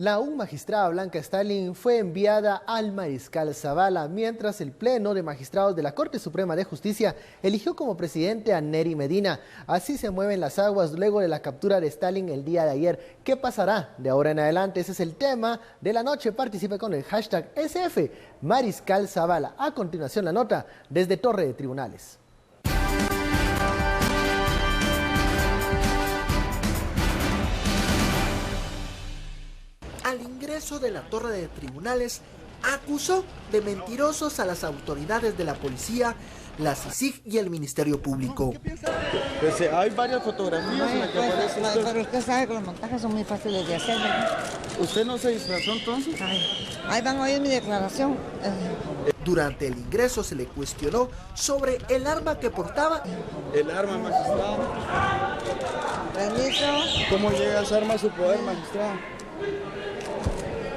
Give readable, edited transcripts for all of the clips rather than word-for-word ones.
La aún magistrada Blanca Stalin fue enviada al mariscal Zavala, mientras el Pleno de Magistrados de la Corte Suprema de Justicia eligió como presidente a Nery Medina. Así se mueven las aguas luego de la captura de Stalin el día de ayer. ¿Qué pasará de ahora en adelante? Ese es el tema de la noche. Participe con el hashtag SF Mariscal Zavala. A continuación la nota desde Torre de Tribunales. Al ingreso de la Torre de Tribunales, acusó de mentirosos a las autoridades de la policía, la CICIG y el Ministerio Público. Pues hay varias fotografías en las que aparece usted. Pero usted sabe que los montajes son muy fáciles de hacer, ¿verdad? ¿Usted no se disfrazó entonces? Ahí van a oír mi declaración. Durante el ingreso se le cuestionó sobre el arma que portaba. El arma, magistrado. Permiso. ¿Cómo llega esa arma a su poder, magistrado?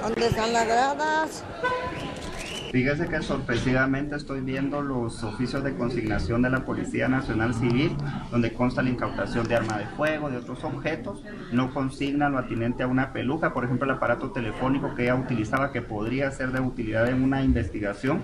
¿Dónde están las gradas? Fíjese que sorpresivamente estoy viendo los oficios de consignación de la Policía Nacional Civil, donde consta la incautación de arma de fuego, de otros objetos. No consigna lo atinente a una peluca, por ejemplo el aparato telefónico que ella utilizaba, que podría ser de utilidad en una investigación,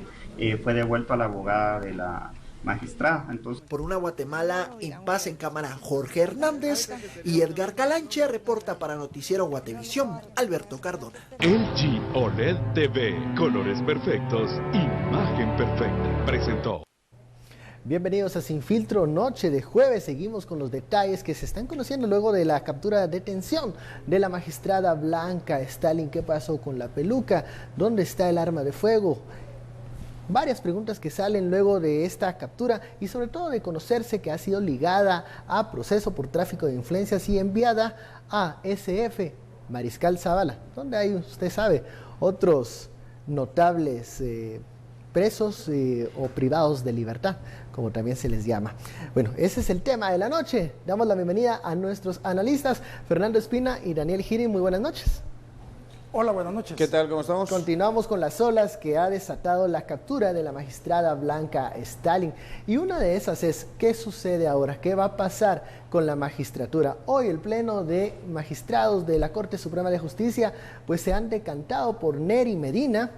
fue devuelto a la abogada de la magistrada. Entonces, por una Guatemala en paz en cámara, Jorge Hernández y Edgar Calanche reporta para Noticiero Guatevisión, Alberto Cardona. LG OLED TV, colores perfectos, imagen perfecta, presentó. Bienvenidos a Sin Filtro, noche de jueves. Seguimos con los detalles que se están conociendo luego de la captura de detención de la magistrada Blanca Stalin. ¿Qué pasó con la peluca? ¿Dónde está el arma de fuego? Varias preguntas que salen luego de esta captura y sobre todo de conocerse que ha sido ligada a proceso por tráfico de influencias y enviada a SF Mariscal Zavala, donde hay, usted sabe, otros notables presos o privados de libertad, como también se les llama. Bueno, ese es el tema de la noche. Damos la bienvenida a nuestros analistas, Fernando Espina y Daniel Giri. Muy buenas noches. Hola, buenas noches. ¿Qué tal? ¿Cómo estamos? Continuamos con las olas que ha desatado la captura de la magistrada Blanca Stalin. Y una de esas es, ¿qué sucede ahora? ¿Qué va a pasar con la magistratura? Hoy el Pleno de Magistrados de la Corte Suprema de Justicia pues se han decantado por Nery Medina.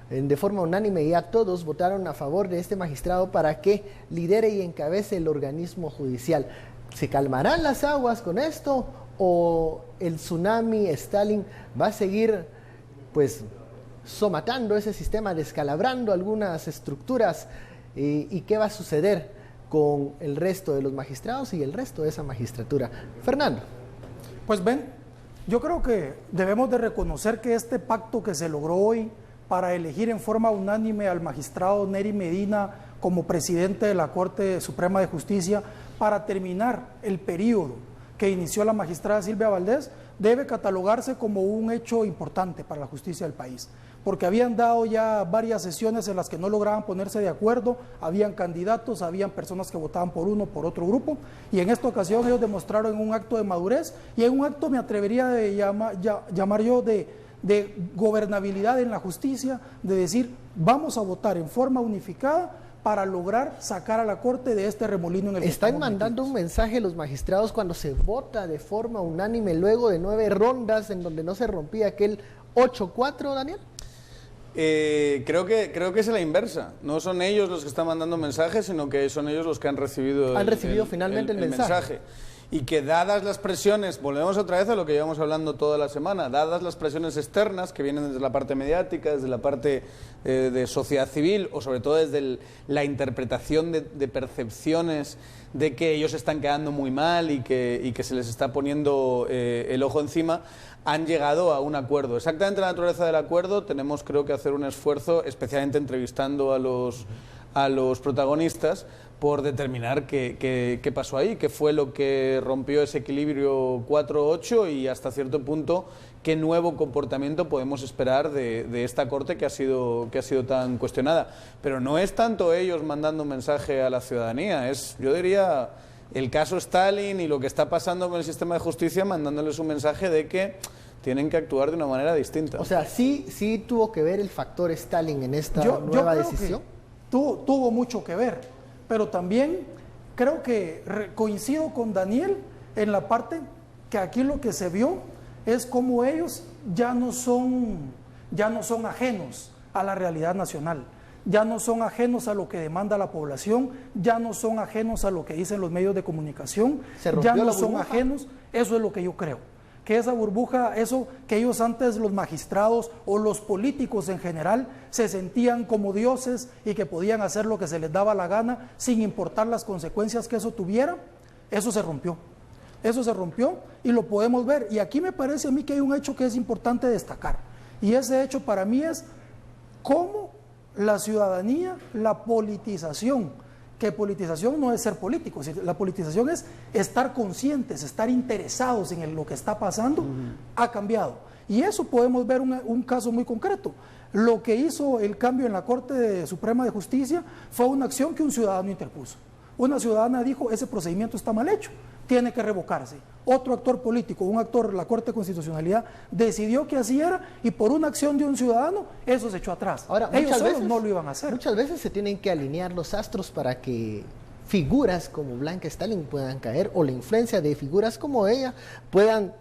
De forma unánime ya todos votaron a favor de este magistrado para que lidere y encabece el organismo judicial. ¿Se calmarán las aguas con esto o el tsunami Stalin va a seguir pues somatando ese sistema, descalabrando algunas estructuras? ¿Y qué va a suceder con el resto de los magistrados y el resto de esa magistratura? Fernando. Pues ven, yo creo que debemos de reconocer que este pacto que se logró hoy para elegir en forma unánime al magistrado Nery Medina como presidente de la Corte Suprema de Justicia para terminar el periodo que inició la magistrada Silvia Valdés, debe catalogarse como un hecho importante para la justicia del país, porque habían dado ya varias sesiones en las que no lograban ponerse de acuerdo, habían candidatos, habían personas que votaban por uno, por otro grupo, y en esta ocasión ellos demostraron un acto de madurez y en un acto, me atrevería a llamar yo, de gobernabilidad en la justicia, de decir, vamos a votar en forma unificada para lograr sacar a la Corte de este remolino en el que ¿Están mandando un mensaje los magistrados cuando se vota de forma unánime luego de 9 rondas en donde no se rompía aquel 8-4, Daniel? Creo que es la inversa. No son ellos los que están mandando mensajes, sino que son ellos los que han recibido finalmente el mensaje. Y que dadas las presiones, volvemos otra vez a lo que llevamos hablando toda la semana, dadas las presiones externas que vienen desde la parte mediática, desde la parte de sociedad civil o sobre todo desde la interpretación de percepciones de que ellos están quedando muy mal y que se les está poniendo el ojo encima, han llegado a un acuerdo. Exactamente la naturaleza del acuerdo, tenemos creo que hacer un esfuerzo, especialmente entrevistando a los protagonistas, por determinar qué pasó ahí, qué fue lo que rompió ese equilibrio 4-8 y hasta cierto punto qué nuevo comportamiento podemos esperar de esta Corte que ha sido tan cuestionada. Pero no es tanto ellos mandando un mensaje a la ciudadanía, es, yo diría, el caso Stalin y lo que está pasando con el sistema de justicia mandándoles un mensaje de que tienen que actuar de una manera distinta. O sea, sí tuvo que ver el factor Stalin en esta nueva decisión. Tuvo mucho que ver. Pero también creo que coincido con Daniel en la parte que aquí lo que se vio es cómo ellos ya no son ajenos a la realidad nacional, ya no son ajenos a lo que demanda la población, ya no son ajenos a lo que dicen los medios de comunicación, ya no son ajenos, eso es lo que yo creo, que esa burbuja, eso que ellos antes, los magistrados o los políticos en general, se sentían como dioses y que podían hacer lo que se les daba la gana sin importar las consecuencias que eso tuviera, eso se rompió. Eso se rompió y lo podemos ver. Y aquí me parece a mí que hay un hecho que es importante destacar. Y ese hecho para mí es cómo la ciudadanía, la politización, que politización no es ser políticos, la politización es estar conscientes, estar interesados en lo que está pasando, ha cambiado. Y eso podemos ver un caso muy concreto. Lo que hizo el cambio en la Corte Suprema de Justicia fue una acción que un ciudadano interpuso. Una ciudadana dijo, ese procedimiento está mal hecho, tiene que revocarse. Otro actor político, un actor, la Corte de Constitucionalidad, decidió que así era y por una acción de un ciudadano, eso se echó atrás. Ahora, ellos solos no lo iban a hacer. Muchas veces se tienen que alinear los astros para que figuras como Blanca Stalin puedan caer, o la influencia de figuras como ella puedan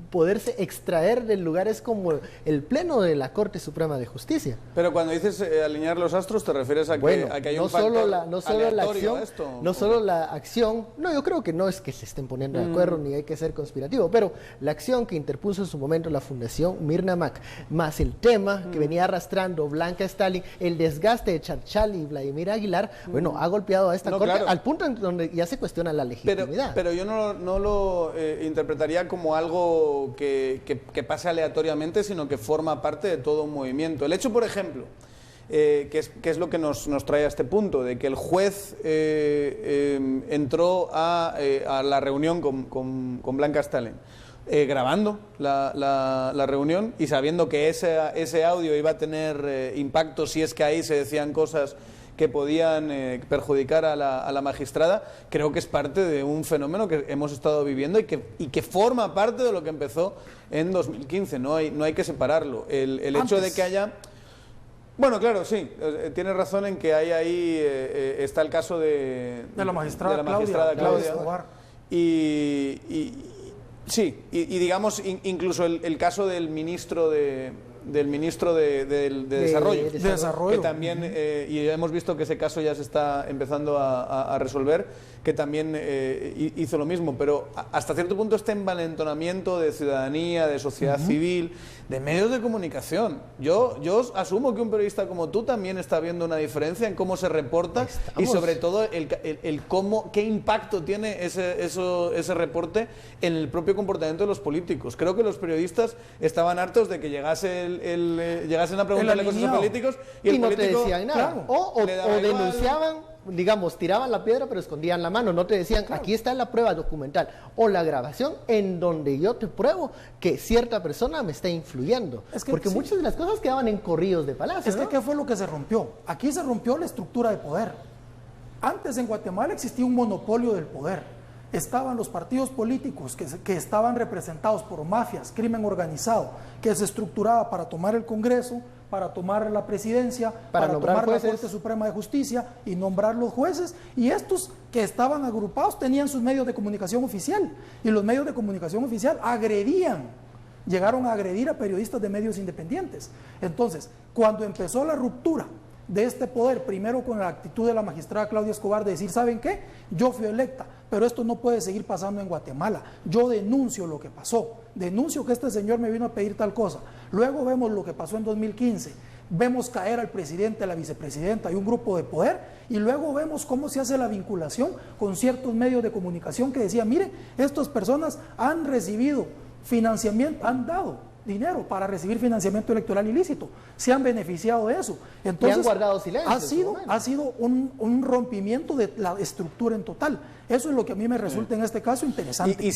poderse extraer de lugares como el Pleno de la Corte Suprema de Justicia. Pero cuando dices alinear los astros, ¿te refieres a que, bueno, a que hay no un factor no solo la acción, a esto? no solo la acción, no, yo creo que no es que se estén poniendo de acuerdo ni hay que ser conspirativo, pero la acción que interpuso en su momento la Fundación Mirna Mac, más el tema que venía arrastrando Blanca Stalin, el desgaste de Charchal y Vladimir Aguilar, bueno, ha golpeado a esta Corte, claro, al punto en donde ya se cuestiona la legitimidad. Pero yo no lo interpretaría como algo que pase aleatoriamente, sino que forma parte de todo un movimiento. El hecho, por ejemplo, que es lo que nos trae a este punto, de que el juez entró a la reunión con Blanca Stalin, grabando la reunión y sabiendo que ese audio iba a tener impacto si es que ahí se decían cosas que podían perjudicar a la magistrada, creo que es parte de un fenómeno que hemos estado viviendo y que forma parte de lo que empezó en 2015, no hay que separarlo. El hecho de que haya... Bueno, claro, sí, tienes razón en que hay ahí está el caso de la magistrada Claudia. Sí, digamos incluso el caso del ministro de Desarrollo, que también, y hemos visto que ese caso ya se está empezando a resolver, que también hizo lo mismo, pero hasta cierto punto este envalentonamiento de ciudadanía, de sociedad civil, de medios de comunicación. Yo asumo que un periodista como tú también está viendo una diferencia en cómo se reporta y sobre todo qué impacto tiene ese reporte en el propio comportamiento de los políticos. Creo que los periodistas estaban hartos de que llegasen a preguntarle cosas a políticos y no político, te decían nada. Claro, o denunciaban, digamos, tiraban la piedra pero escondían la mano, no te decían, claro, aquí está la prueba documental o la grabación en donde yo te pruebo que cierta persona me está influyendo. Porque muchas de las cosas quedaban en corrillos de palacio. Es que ¿qué fue lo que se rompió? Aquí se rompió la estructura de poder. Antes en Guatemala existía un monopolio del poder. Estaban los partidos políticos que estaban representados por mafias, crimen organizado, que se estructuraba para tomar el Congreso, para tomar la presidencia, para tomar la Corte Suprema de Justicia y nombrar los jueces, y estos que estaban agrupados tenían sus medios de comunicación oficial, y los medios de comunicación oficial llegaron a agredir a periodistas de medios independientes. Entonces, cuando empezó la ruptura de este poder, primero con la actitud de la magistrada Claudia Escobar de decir, ¿saben qué? Yo fui electa, pero esto no puede seguir pasando en Guatemala. Yo denuncio lo que pasó, denuncio que este señor me vino a pedir tal cosa. Luego vemos lo que pasó en 2015, vemos caer al presidente, a la vicepresidenta y un grupo de poder, y luego vemos cómo se hace la vinculación con ciertos medios de comunicación que decían, mire, estas personas han recibido financiamiento, han dado dinero para recibir financiamiento electoral ilícito, se han beneficiado de eso. Entonces, y han guardado silencio. Ha sido un rompimiento de la estructura en total. Eso es lo que a mí me resulta en este caso interesante. Y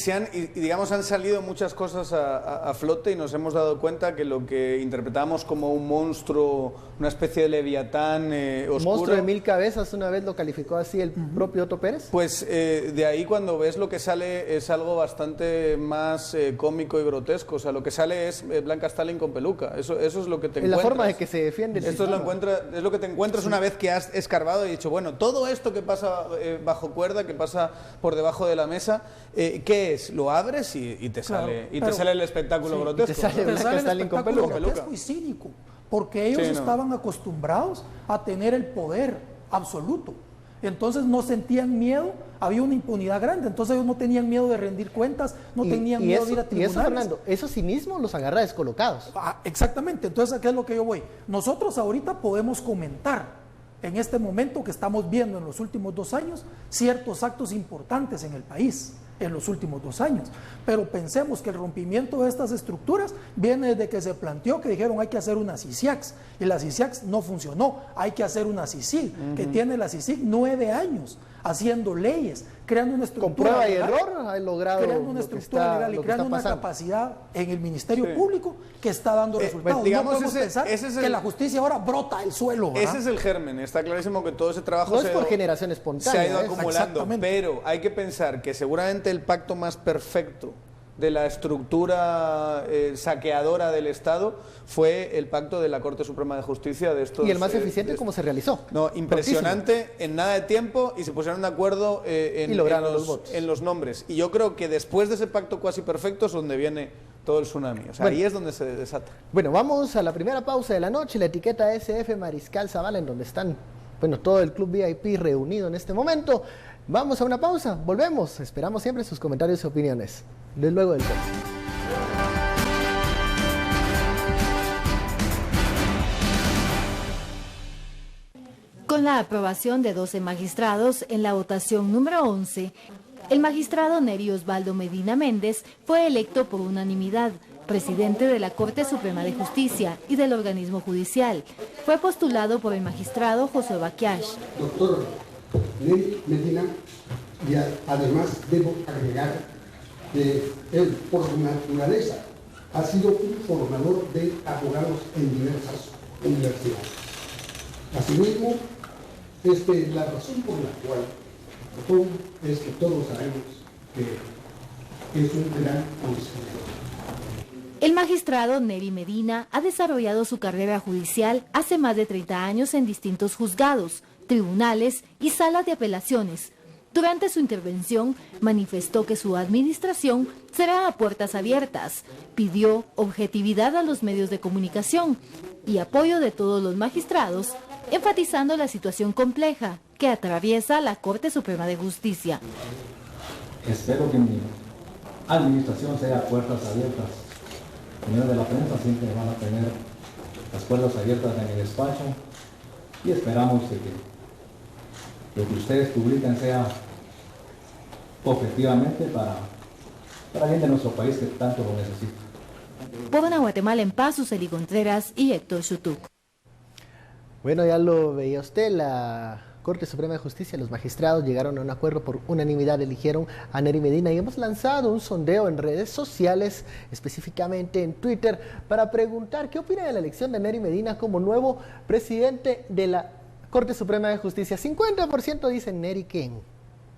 digamos, han salido muchas cosas a flote y nos hemos dado cuenta que lo que interpretamos como un monstruo, una especie de leviatán oscuro... Monstruo de 1000 cabezas, una vez lo calificó así el propio Otto Pérez. Pues de ahí cuando ves lo que sale es algo bastante más cómico y grotesco. O sea, lo que sale es es Blanca Stalin con peluca. Eso es lo que te encuentras. Es la forma de que se defiende el Esto es lo que te encuentras una vez que has escarbado y dicho, bueno, todo esto que pasa bajo cuerda, que pasa por debajo de la mesa, ¿qué es? Lo abres y te sale te sale el espectáculo grotesco. te sale Blanca Stalin con peluca. Grotesco y cínico, porque ellos estaban acostumbrados a tener el poder absoluto. Entonces no sentían miedo, había una impunidad grande, entonces ellos no tenían miedo de rendir cuentas, no tenían miedo de ir a tribunales. Y eso, Fernando, esos cinismos los agarra descolocados. Exactamente, entonces ¿a qué es lo que yo voy? Nosotros ahorita podemos comentar en este momento que estamos viendo en los últimos 2 años ciertos actos importantes en el país, en los últimos 2 años, pero pensemos que el rompimiento de estas estructuras viene desde que se planteó que dijeron hay que hacer una CICIAX, y la CICIAX no funcionó, hay que hacer una CICIG, que tiene la CICIG 9 años haciendo leyes, creando una estructura con prueba legal, y error ha logrado creando una estructura legal y creando una capacidad en el Ministerio Público que está dando resultados. Digamos, no podemos pensar que la justicia ahora brota el suelo, ¿verdad? Ese es el germen, está clarísimo que todo ese trabajo no es por generación espontánea, se ha ido acumulando, pero hay que pensar que seguramente el pacto más perfecto de la estructura saqueadora del Estado fue el pacto de la Corte Suprema de Justicia de estos... Y el más eficiente, ¿cómo se realizó? No, impresionante, en nada de tiempo, y se pusieron de acuerdo en los nombres. Y yo creo que después de ese pacto cuasi perfecto es donde viene todo el tsunami. O sea, ahí es donde se desata. Bueno, vamos a la primera pausa de la noche, la etiqueta SF Mariscal Zavala, en donde están, bueno, todo el Club VIP reunido en este momento. Vamos a una pausa, volvemos, esperamos siempre sus comentarios y opiniones. Luego del corte. Con la aprobación de 12 magistrados en la votación número 11, el magistrado Neri Osvaldo Medina Méndez fue electo por unanimidad presidente de la Corte Suprema de Justicia y del organismo judicial. Fue postulado por el magistrado José Baquiash. Doctor Neri Medina, y además debo agregar que él, por naturaleza, ha sido un formador de abogados en diversas universidades. Asimismo, la razón por la cual es que todos sabemos que es un gran conciliador. El magistrado Neri Medina ha desarrollado su carrera judicial hace más de 30 años en distintos juzgados, tribunales y salas de apelaciones. Durante su intervención, manifestó que su administración será a puertas abiertas, pidió objetividad a los medios de comunicación y apoyo de todos los magistrados, enfatizando la situación compleja que atraviesa la Corte Suprema de Justicia. Espero que mi administración sea a puertas abiertas. Señores de la prensa siempre van a tener las puertas abiertas en el despacho y esperamos que lo que ustedes publican sea objetivamente para bien de nuestro país que tanto lo necesita. Por Guatemala en Paz, Suseli Contreras y Héctor Chutuc. Bueno, ya lo veía usted, la Corte Suprema de Justicia, los magistrados llegaron a un acuerdo por unanimidad, eligieron a Neri Medina y hemos lanzado un sondeo en redes sociales, específicamente en Twitter, para preguntar qué opina de la elección de Neri Medina como nuevo presidente de la Corte Suprema de Justicia. 50% dicen Neri quién.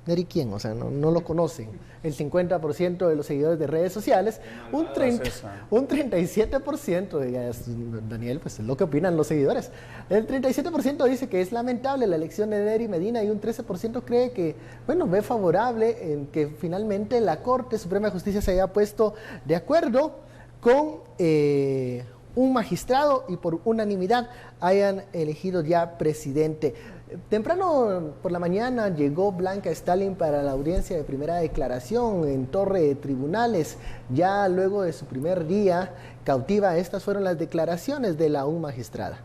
Neri quién, o sea, no lo conocen. El 50% de los seguidores de redes sociales, un 37%, Daniel, pues es lo que opinan los seguidores. El 37% dice que es lamentable la elección de Neri Medina y un 13% cree que, bueno, ve favorable en que finalmente la Corte Suprema de Justicia se haya puesto de acuerdo con un magistrado y por unanimidad hayan elegido ya presidente. Temprano por la mañana llegó Blanca Stalin para la audiencia de primera declaración en Torre de Tribunales. Ya luego de su primer día cautiva, estas fueron las declaraciones de la magistrada.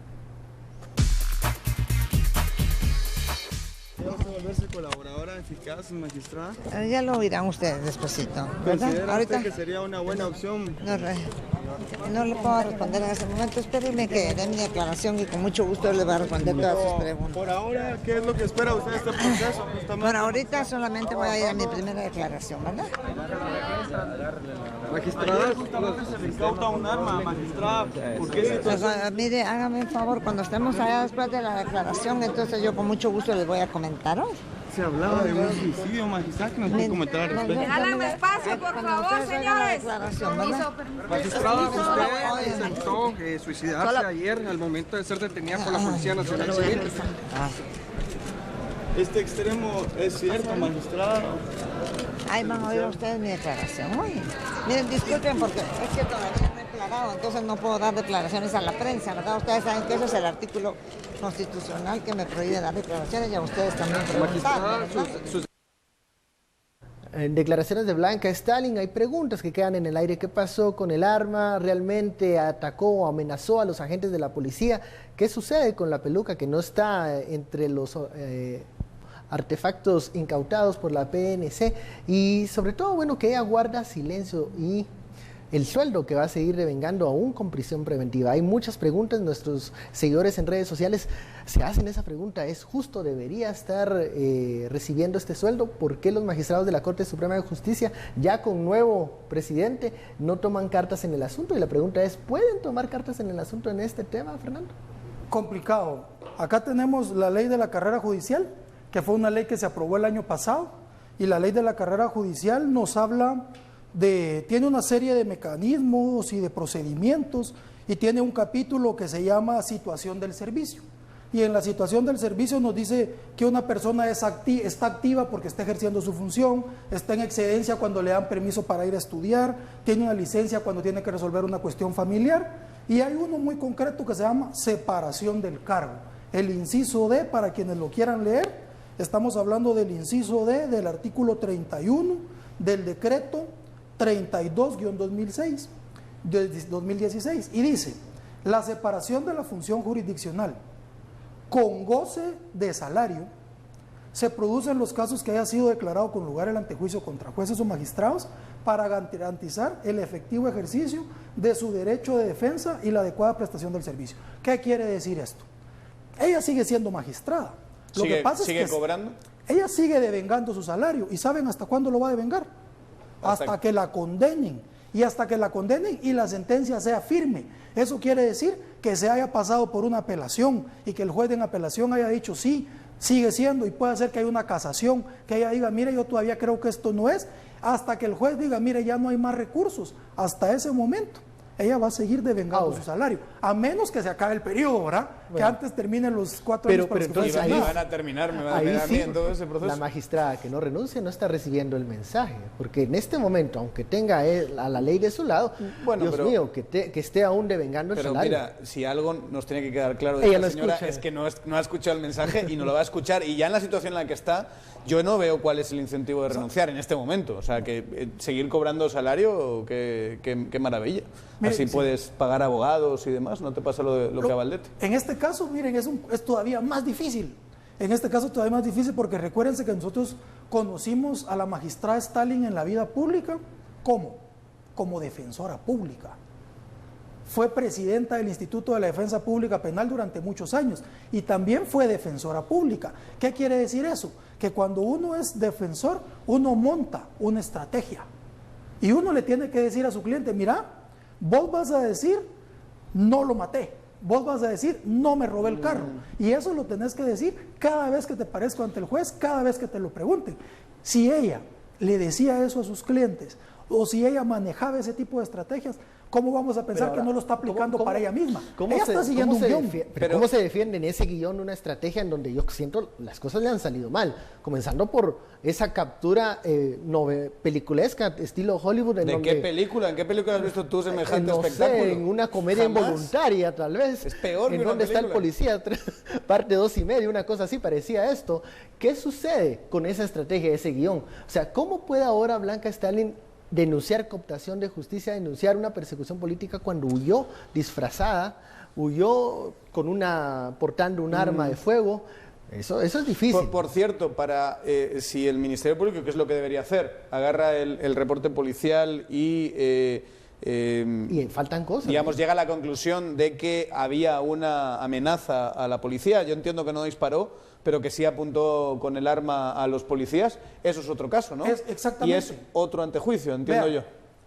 ¿Vas a volverse colaboradora eficaz, magistrada? Ya lo oirán ustedes despacito, ¿verdad? ¿Considera Ahorita usted que sería una buena opción? No le puedo responder en ese momento. Espérenme que dé mi declaración y con mucho gusto le voy a responder todas sus preguntas. Por ahora, ¿qué es lo que espera usted de este proceso? Por ahorita solamente voy a ir a mi primera declaración, ¿verdad? Magistrada, se le incauta un arma, magistrada. ¿Por qué situación? Mire, hágame un favor, cuando estemos allá después de la declaración, entonces yo con mucho gusto les voy a comentar hoy. Se hablaba de un suicidio, magistrado, que nos puede comentar al respecto. Regálame espacio, por favor, señores. Magistrada, usted intentó suicidarse ayer al momento de ser detenida por la Policía Nacional Civil. Este extremo es cierto, magistrado. Ahí van a oír ustedes mi declaración. Oye, miren, disculpen porque es que todavía no he declarado, entonces no puedo dar declaraciones a la prensa, ¿verdad? Ustedes saben que eso es el artículo constitucional que me prohíbe dar declaraciones y a ustedes también preguntar, En declaraciones de Blanca Stalin hay preguntas que quedan en el aire. ¿Qué pasó con el arma? ¿Realmente atacó o amenazó a los agentes de la policía? ¿Qué sucede con la peluca que no está entre los artefactos incautados por la PNC? Y sobre todo, bueno, que ella guarda silencio y el sueldo que va a seguir devengando aún con prisión preventiva. Hay muchas preguntas, nuestros seguidores en redes sociales se hacen esa pregunta: ¿es justo? ¿Debería estar recibiendo este sueldo? ¿Por qué los magistrados de la Corte Suprema de Justicia, ya con nuevo presidente, no toman cartas en el asunto? Y la pregunta es, ¿pueden tomar cartas en el asunto en este tema, Fernando? Complicado. Acá tenemos la ley de la carrera judicial, que fue una ley que se aprobó el año pasado, y la ley de la carrera judicial nos habla tiene una serie de mecanismos y de procedimientos, y tiene un capítulo que se llama situación del servicio. Y en la situación del servicio nos dice que una persona está activa porque está ejerciendo su función, está en excedencia cuando le dan permiso para ir a estudiar, tiene una licencia cuando tiene que resolver una cuestión familiar, y hay uno muy concreto que se llama separación del cargo. El inciso D, para quienes lo quieran leer, estamos hablando del inciso D del artículo 31 del decreto 32-2006 de 2016, y dice: la separación de la función jurisdiccional con goce de salario se produce en los casos que haya sido declarado con lugar el antejuicio contra jueces o magistrados para garantizar el efectivo ejercicio de su derecho de defensa y la adecuada prestación del servicio. ¿Qué quiere decir esto? Ella sigue siendo magistrada. Lo que pasa es que cobrando. Ella sigue devengando su salario. ¿Y saben hasta cuándo lo va a devengar? Hasta que la condenen, y hasta que la condenen y la sentencia sea firme. Eso quiere decir que se haya pasado por una apelación y que el juez en apelación haya dicho sí, sigue siendo, y puede ser que haya una casación, que ella diga, mire, yo todavía creo que esto no es, hasta que el juez diga, mire, ya no hay más recursos. Hasta ese momento ella va a seguir devengando su salario, a menos que se acabe el periodo, ¿verdad? Bueno, que antes terminen los 4 años. Pero entonces ahí van a terminar, me van a terminar bien todo ese proceso. La magistrada que no renuncia no está recibiendo el mensaje, porque en este momento, aunque tenga él a la ley de su lado, bueno, Dios mío, que esté aún devengando el salario. Pero mira, si algo nos tiene que quedar claro de esta señora es que no ha escuchado el mensaje y no lo va a escuchar, y ya en la situación en la que está, yo no veo cuál es el incentivo de renunciar en este momento. O sea, que seguir cobrando salario, qué maravilla. Mire, así puedes pagar abogados y demás, ¿no te pasa lo que a Valdete? En este caso, miren, es todavía más difícil. En este caso todavía más difícil porque recuérdense que nosotros conocimos a la magistrada Stalin en la vida pública. ¿Cómo? Como defensora pública. Fue presidenta del Instituto de la Defensa Pública Penal durante muchos años y también fue defensora pública. ¿Qué quiere decir eso? Que cuando uno es defensor, uno monta una estrategia y uno le tiene que decir a su cliente, mira, vos vas a decir, no lo maté. Vos vas a decir, no me robé el carro. Y eso lo tenés que decir cada vez que te parezca ante el juez, cada vez que te lo pregunten. Si ella le decía eso a sus clientes, o si ella manejaba ese tipo de estrategias, ¿cómo vamos a pensar ahora, que no lo está aplicando para ella misma? Ella está siguiendo un guión. Pero ¿cómo se defiende en ese guión una estrategia en donde yo siento las cosas le han salido mal? Comenzando por esa captura peliculesca, estilo Hollywood. ¿De qué película? ¿En qué película has visto tú semejante espectáculo? Sé, en una comedia involuntaria, tal vez. Es peor. ¿En dónde está el policía? Parte 2:30, una cosa así, parecía esto. ¿Qué sucede con esa estrategia, ese guión? O sea, ¿cómo puede ahora Blanca Stalin denunciar cooptación de justicia, denunciar una persecución política cuando huyó disfrazada, huyó portando un arma de fuego? Eso es difícil. Por cierto, si el Ministerio Público, ¿qué es lo que debería hacer? Agarra el reporte policial y faltan cosas. Digamos, llega a la conclusión de que había una amenaza a la policía. Yo entiendo que no disparó, pero que sí apuntó con el arma a los policías. Eso es otro caso, ¿no? Exactamente. Y es otro antejuicio, entiendo yo.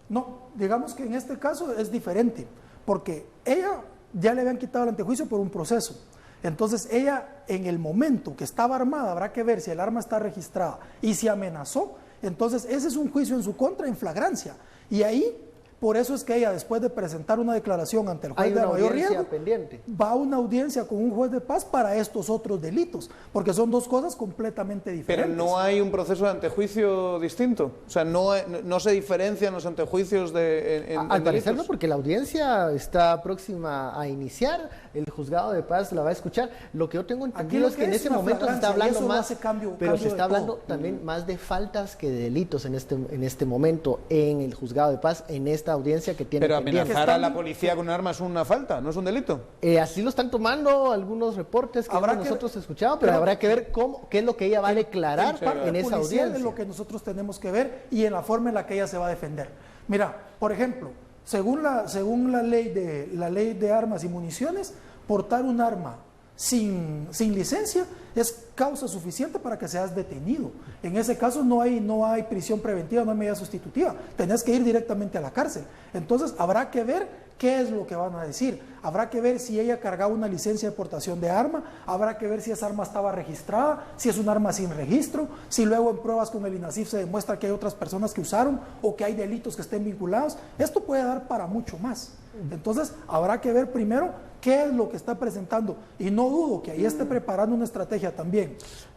No, digamos que en este caso es diferente, porque ella ya le habían quitado el antejuicio por un proceso. Entonces ella, en el momento que estaba armada, habrá que ver si el arma está registrada y si amenazó, entonces ese es un juicio en su contra en flagrancia. Y ahí, por eso es que ella, después de presentar una declaración ante el juez de mayor riesgo, pendiente, va a una audiencia con un juez de paz para estos otros delitos, porque son dos cosas completamente diferentes. Pero no hay un proceso de antejuicio distinto, o sea, no se diferencian los antejuicios al parecer no, porque la audiencia está próxima a iniciar, el juzgado de paz la va a escuchar. Lo que yo tengo entendido es que en ese momento se está hablando más, pero se está hablando también más de faltas que de delitos en este momento en el juzgado de paz, en esta audiencia que tiene. Pero amenazar a la policía con un arma es una falta, no es un delito. Así lo están tomando algunos reportes que nosotros escuchamos, pero habrá que ver qué es lo que ella va a declarar en esa audiencia. Es lo que nosotros tenemos que ver y en la forma en la que ella se va a defender. Mira, por ejemplo, según la ley de armas y municiones, portar un arma sin licencia es causa suficiente para que seas detenido. En ese caso no hay prisión preventiva, no hay medida sustitutiva, tenés que ir directamente a la cárcel. Entonces habrá que ver qué es lo que van a decir, habrá que ver si ella cargaba una licencia de portación de arma, habrá que ver si esa arma estaba registrada, si es un arma sin registro, si luego en pruebas con el INASIF se demuestra que hay otras personas que usaron o que hay delitos que estén vinculados. Esto puede dar para mucho más. Entonces habrá que ver primero qué es lo que está presentando, y no dudo que ahí esté preparando una estrategia también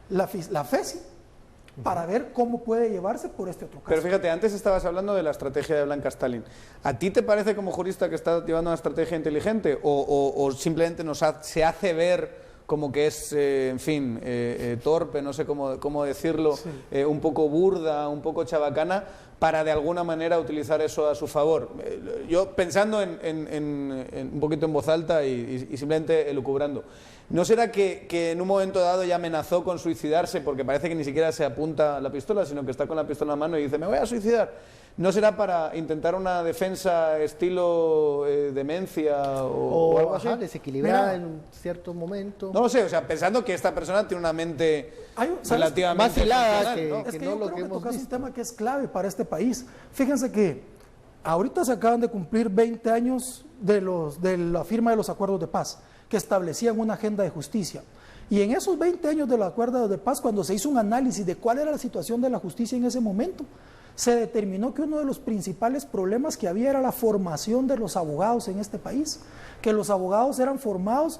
la FESI para ver cómo puede llevarse por este otro caso. Pero fíjate, antes estabas hablando de la estrategia de Blanca Stalin. ¿A ti te parece como jurista que está llevando una estrategia inteligente o simplemente se hace ver como que es, torpe, no sé cómo decirlo, sí, un poco burda, un poco chabacana, para de alguna manera utilizar eso a su favor? Yo pensando un poquito en voz alta y simplemente elucubrando, ¿no será que en un momento dado ya amenazó con suicidarse porque parece que ni siquiera se apunta la pistola, sino que está con la pistola en la mano y dice, me voy a suicidar? ¿No será para intentar una defensa estilo demencia o algo así? Desequilibrada en un cierto momento. No lo sé, o sea, pensando que esta persona tiene una mente relativamente más hilada que yo creo que tocas un tema que es clave para este país. Fíjense que ahorita se acaban de cumplir 20 años de la firma de los acuerdos de paz, que establecían una agenda de justicia. Y en esos 20 años de los acuerdos de paz, cuando se hizo un análisis de cuál era la situación de la justicia en ese momento, se determinó que uno de los principales problemas que había era la formación de los abogados en este país, que los abogados eran formados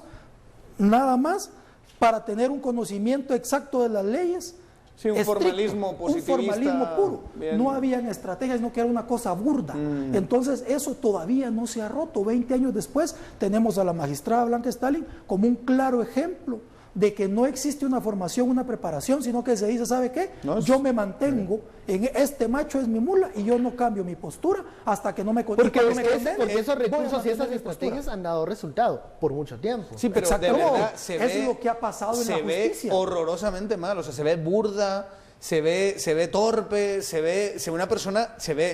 nada más para tener un conocimiento exacto de las leyes. Sí, un estricto, formalismo positivista. Un formalismo puro. Bien. No habían estrategias, sino que era una cosa burda. Entonces eso todavía no se ha roto. 20 años después tenemos a la magistrada Blanca Stalin como un claro ejemplo de que no existe una formación, una preparación, sino que se dice, ¿sabe qué? Yo me mantengo, este macho es mi mula y yo no cambio mi postura hasta que no me condene. Porque esos recursos y esas estrategias han dado resultado por mucho tiempo. Sí, pero de verdad es lo que ha pasado en la justicia. Se ve horrorosamente mal, o sea, se ve burda, se ve torpe, se ve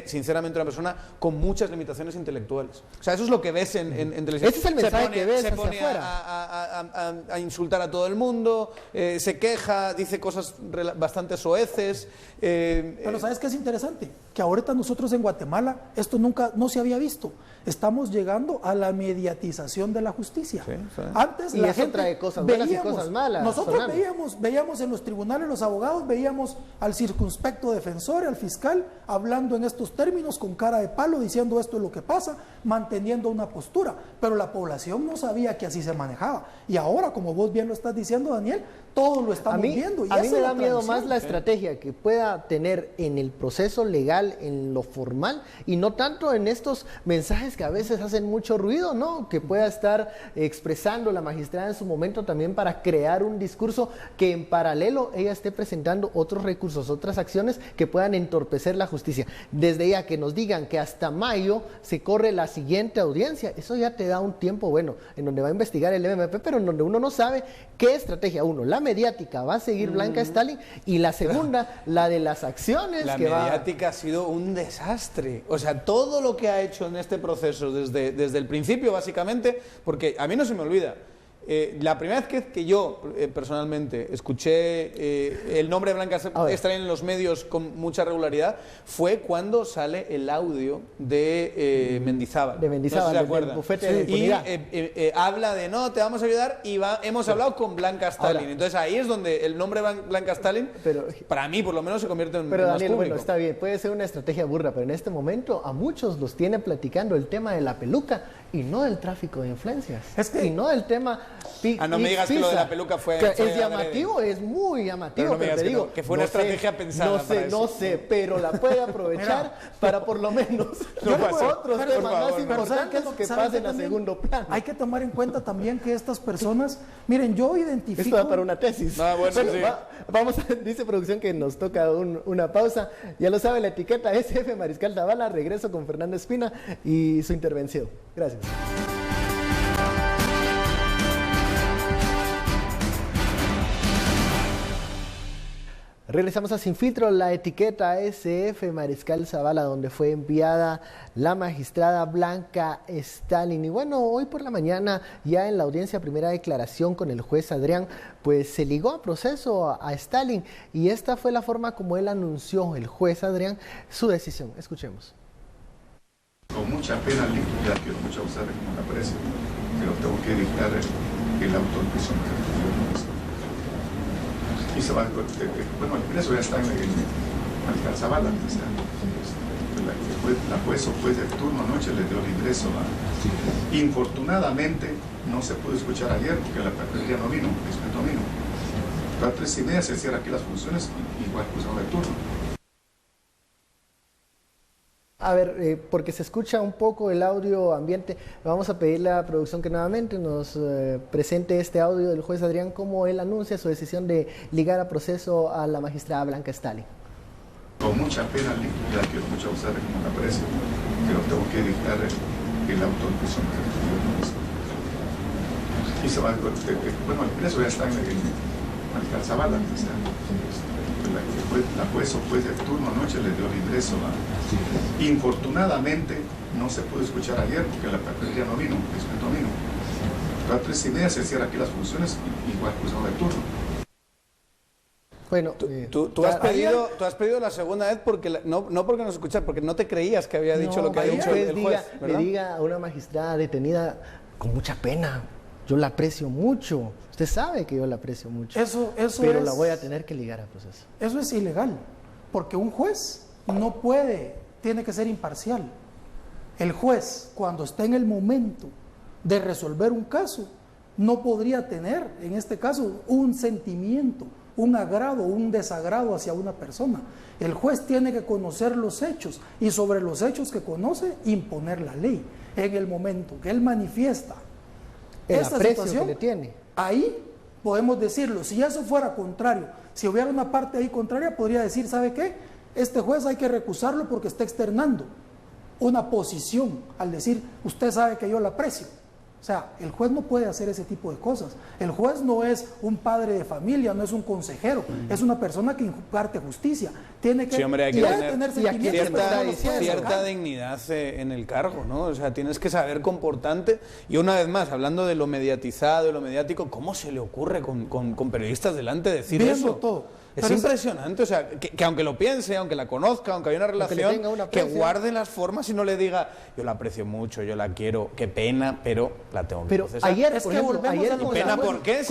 sinceramente una persona con muchas limitaciones intelectuales. O sea, eso es lo que ves en televisión. Ese es el mensaje que ves. Se pone a insultar a todo el mundo, se queja, dice cosas bastante soeces. Pero ¿sabes qué es interesante? Que ahorita nosotros en Guatemala esto no se había visto. Estamos llegando a la mediatización de la justicia. Sí. Antes y la gente trae cosas buenas y cosas malas. Nosotros veíamos en los tribunales los abogados, veíamos al circunspecto defensor, al fiscal, hablando en estos términos con cara de palo, diciendo esto es lo que pasa, manteniendo una postura. Pero la población no sabía que así se manejaba. Y ahora, como vos bien lo estás diciendo, Daniel, todos lo estamos viendo. Y a mí me da miedo más la estrategia que pueda tener en el proceso legal, en lo formal, y no tanto en estos mensajes que a veces hacen mucho ruido, ¿no? Que pueda estar expresando la magistrada en su momento también para crear un discurso que en paralelo ella esté presentando otros recursos, otras acciones que puedan entorpecer la justicia. Desde ya que nos digan que hasta mayo se corre la siguiente audiencia, eso ya te da un tiempo bueno, en donde va a investigar el MMP, pero en donde uno no sabe qué estrategia, la mediática va a seguir Blanca Stalin, y la segunda, la de las acciones. La mediática ha sido un desastre. O sea, todo lo que ha hecho en este proceso desde el principio, básicamente, porque a mí no se me olvida, la primera vez que yo personalmente escuché el nombre de Blanca Stalin en los medios con mucha regularidad fue cuando sale el audio de Mendizábal. De Mendizábal, no sé si se del bufete de impunidad. Y habla de no, te vamos a ayudar y hemos hablado con Blanca Stalin. Ahora, entonces ahí es donde el nombre Blanca Stalin, para mí por lo menos, se convierte en pero más Daniel, público. bueno, está bien, puede ser una estrategia burda, pero en este momento a muchos los tiene platicando el tema de la peluca y no del tráfico de influencias. Y no del tema no me digas que lo de la peluca fue es llamativo, es muy llamativo, pero, te digo que fue una estrategia pensada. No sé, pero la puede aprovechar para por lo menos otros temas más importantes que pasen a segundo plano. Hay que tomar en cuenta también que estas personas, miren, yo identifico... Esto va para una tesis. Bueno, sí. Vamos a, dice producción que nos toca una pausa. Ya lo sabe, la etiqueta es Jefe Mariscal Zavala. Regreso con Fernando Espina y su intervención. Gracias. Regresamos a Sin Filtro, la etiqueta SF Mariscal Zavala, donde fue enviada la magistrada Blanca Stalin. Y bueno, hoy por la mañana, ya en la audiencia primera declaración con el juez Adrián, pues se ligó a proceso a Stalin, y esta fue la forma como él anunció, el juez Adrián, su decisión. Escuchemos. Con mucha pena líquida, quiero mucho usar como la aprecio, pero tengo que dictar el auto de prisión que y se va, bueno, el preso ya está en Mariscal Zavala, la juez o juez de turno anoche le dio el ingreso. Infortunadamente no se pudo escuchar ayer porque la papelería no vino, no vino. A las 3:30 se cierran aquí las funciones, igual juzgado de turno. A ver, porque se escucha un poco el audio ambiente, vamos a pedirle a la producción que nuevamente nos presente este audio del juez Adrián, como él anuncia su decisión de ligar a proceso a la magistrada Blanca Stalin. Con mucha pena líquida, quiero mucho usar como la aprecio, pero tengo que dictar el auto de prisión que y se va, bueno, el preso ya está en Mariscal Zavala, la juez o juez de turno anoche le dio el ingreso. Infortunadamente no se pudo escuchar ayer porque la papelería no vino, no vino. A las 3:30 se cierran aquí las funciones, igual juzgado de turno. Bueno, tú has pedido la segunda vez porque no porque nos escuchas, porque no te creías que había dicho lo que ha dicho el juez. Le diga a una magistrada detenida con mucha pena, yo la aprecio mucho. Usted sabe que yo la aprecio mucho. Pero la voy a tener que ligar a proceso. Eso es ilegal, porque un juez no tiene que ser imparcial. El juez, cuando está en el momento de resolver un caso, no podría tener, en este caso, un sentimiento, un agrado, un desagrado hacia una persona. El juez tiene que conocer los hechos y sobre los hechos que conoce, imponer la ley. En el momento que él manifiesta esta situación que le tiene, ahí podemos decirlo. Si eso fuera contrario, si hubiera una parte ahí contraria, podría decir, ¿sabe qué? Este juez hay que recusarlo porque está externando una posición al decir, usted sabe que yo la aprecio. O sea, el juez no puede hacer ese tipo de cosas. El juez no es un padre de familia, no es un consejero, es una persona que imparte justicia. Tiene que, hay que tener cierta dignidad en el cargo, ¿no? O sea, tienes que saber comportarte. Y una vez más, hablando de lo mediatizado, de lo mediático, ¿cómo se le ocurre con periodistas delante decir viendo eso? Todo. Es impresionante, o sea, que aunque lo piense, aunque la conozca, aunque haya una relación, que guarde las formas y no le diga, yo la aprecio mucho, yo la quiero, qué pena, pero la tengo que procesar. Ayer, por ejemplo, pena, ¿por qué?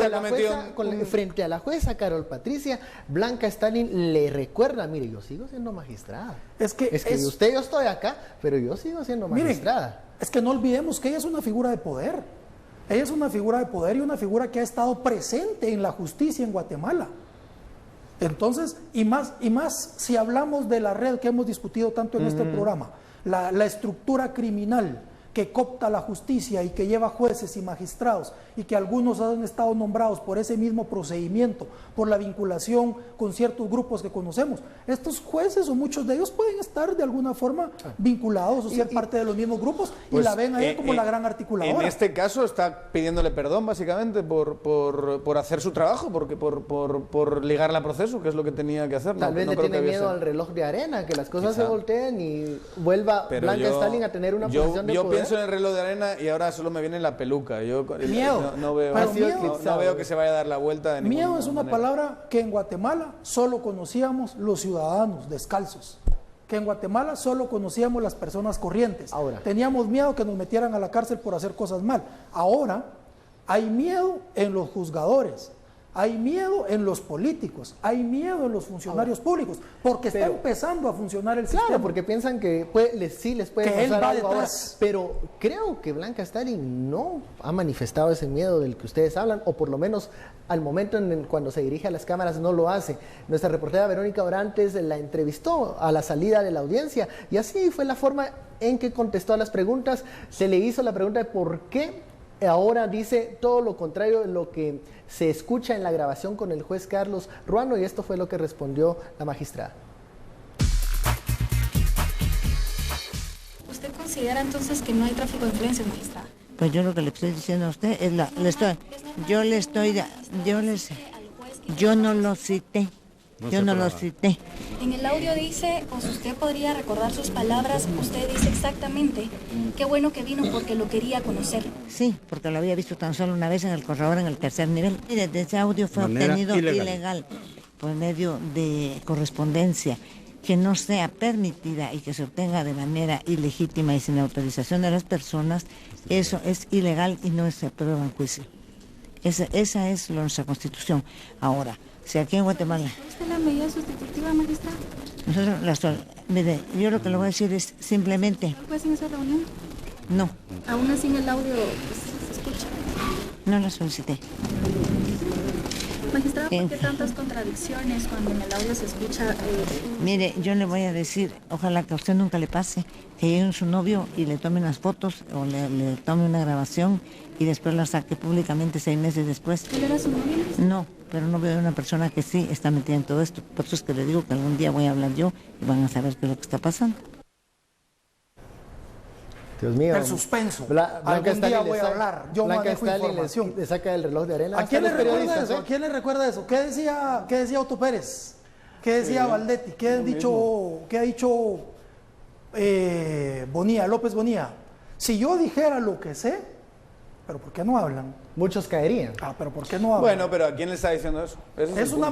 Frente a la jueza Carol Patricia, Blanca Stalin le recuerda, mire, yo sigo siendo magistrada. Es que yo estoy acá, pero yo sigo siendo magistrada. Miren, es que no olvidemos que ella es una figura de poder. Ella es una figura de poder y una figura que ha estado presente en la justicia en Guatemala. Entonces, y más si hablamos de la red que hemos discutido tanto en este programa, la estructura criminal que coopta la justicia y que lleva jueces y magistrados y que algunos han estado nombrados por ese mismo procedimiento, por la vinculación con ciertos grupos que conocemos. Estos jueces o muchos de ellos pueden estar de alguna forma vinculados o ser parte de los mismos grupos y la ven ahí como la gran articuladora. En este caso está pidiéndole perdón básicamente por hacer su trabajo, por ligarla a proceso, que es lo que tenía que hacer. Tal vez le tiene miedo al reloj de arena, que las cosas se volteen y vuelva Blanca Stalin a tener una posición de poder. pienso en el reloj de arena y ahora solo me viene la peluca. Yo Miedo. no veo que se vaya a dar la vuelta de ninguna Miedo es una manera. palabra que en Guatemala solo conocíamos los ciudadanos descalzos. Que en Guatemala solo conocíamos las personas corrientes. Ahora. Teníamos miedo que nos metieran a la cárcel por hacer cosas mal. Ahora hay miedo en los juzgadores, hay miedo en los políticos, hay miedo en los funcionarios públicos, porque está empezando a funcionar el sistema. Claro, porque piensan que sí les puede Que él pasar va algo ahora. detrás. Pero creo que Blanca Stalin no ha manifestado ese miedo del que ustedes hablan, o por lo menos al momento cuando se dirige a las cámaras no lo hace. Nuestra reportera Verónica Orantes la entrevistó a la salida de la audiencia y así fue la forma en que contestó a las preguntas. Se le hizo la pregunta de por qué ahora dice todo lo contrario de lo que se escucha en la grabación con el juez Carlos Ruano, y esto fue lo que respondió la magistrada. ¿Usted considera entonces que no hay tráfico de influencias, magistrada? Pues yo lo que le estoy diciendo a usted es yo no lo cité. Yo no lo cité. En el audio dice, o si usted podría recordar sus palabras, usted dice exactamente, qué bueno que vino porque lo quería conocer. Sí, porque lo había visto tan solo una vez en el corredor en el tercer nivel. Mire, ese audio fue obtenido ilegal por medio de correspondencia que no sea permitida y que se obtenga de manera ilegítima y sin autorización de las personas. Eso es ilegal y no se aprueba en juicio. Esa es nuestra Constitución. Ahora, si aquí en Guatemala... ¿Usted la medida sustitutiva, magistrada? Mire, yo lo que le voy a decir es simplemente... ¿No fue en esa reunión? No. Aún así en el audio se escucha. No la solicité. Magistrada, ¿por qué tantas contradicciones cuando en el audio se escucha? Mire, yo le voy a decir, ojalá que a usted nunca le pase, que llegue su novio y le tome unas fotos o le tome una grabación y después la saque públicamente 6 meses después. ¿Él era su novio? No, pero no veo una persona que sí está metida en todo esto. Por eso es que le digo que algún día voy a hablar yo y van a saber qué es lo que está pasando. Dios mío. El suspenso. Blanca algún día Stalin voy a hablar. Yo manejo información. Le saca el reloj de arena. ¿A quién le recuerda eso? ¿A quién le recuerda eso? ¿Qué decía Otto Pérez? ¿Qué decía Valdetti? ¿Qué ha dicho Bonilla, López Bonilla? Si yo dijera lo que sé, ¿pero por qué no hablan? Muchos caerían. ¿Pero por qué no hablan? Bueno, pero ¿a quién le está diciendo eso? Es una